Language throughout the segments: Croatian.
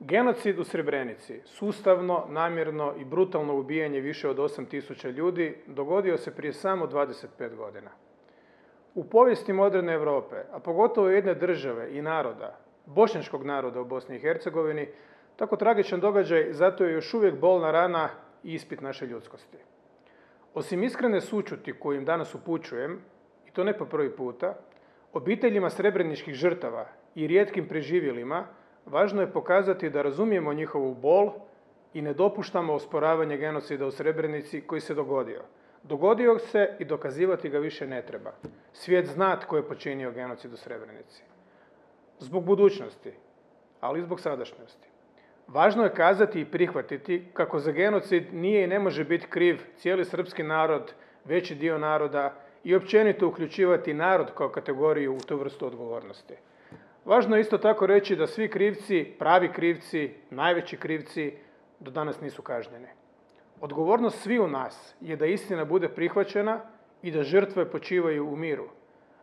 Genocid u Srebrenici, sustavno, namjerno i brutalno ubijanje više od 8.000 ljudi, dogodio se prije samo 25 godina. U povijesti moderne Europe, a pogotovo jedne države i naroda, bošnjačkog naroda u Bosni i Hercegovini, tako tragičan događaj zato je još uvijek bolna rana i ispit naše ljudskosti. Osim iskrene sućuti koju im danas upućujem, i to ne po prvi puta, obiteljima srebreničkih žrtava i rijetkim preživjelima, važno je pokazati da razumijemo njihovu bol i ne dopuštamo osporavanje genocida u Srebrenici koji se dogodio. Dogodio se i dokazivati ga više ne treba. Svijet zna tko je počinio genocid u Srebrenici. Zbog budućnosti, ali i zbog sadašnjosti. Važno je kazati i prihvatiti kako za genocid nije i ne može biti kriv cijeli srpski narod, veći dio naroda i općenito uključivati narod kao kategoriju u tu vrstu odgovornosti. Važno je isto tako reći da svi krivci, pravi krivci, najveći krivci do danas nisu kažnjeni. Odgovornost svi u nas je da istina bude prihvaćena i da žrtve počivaju u miru.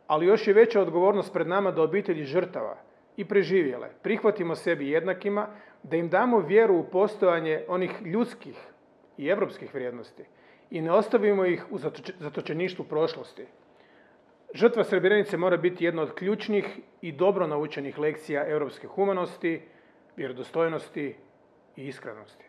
Ali još je veća odgovornost pred nama da obitelji žrtava i preživjele prihvatimo sebi jednakima, da im damo vjeru u postojanje onih ljudskih i europskih vrijednosti i ne ostavimo ih u zatočeništvu prošlosti. Žrtva Srebrenice mora biti jedna od ključnih i dobro naučenih lekcija europske humanosti, vjerodostojnosti i iskrenosti.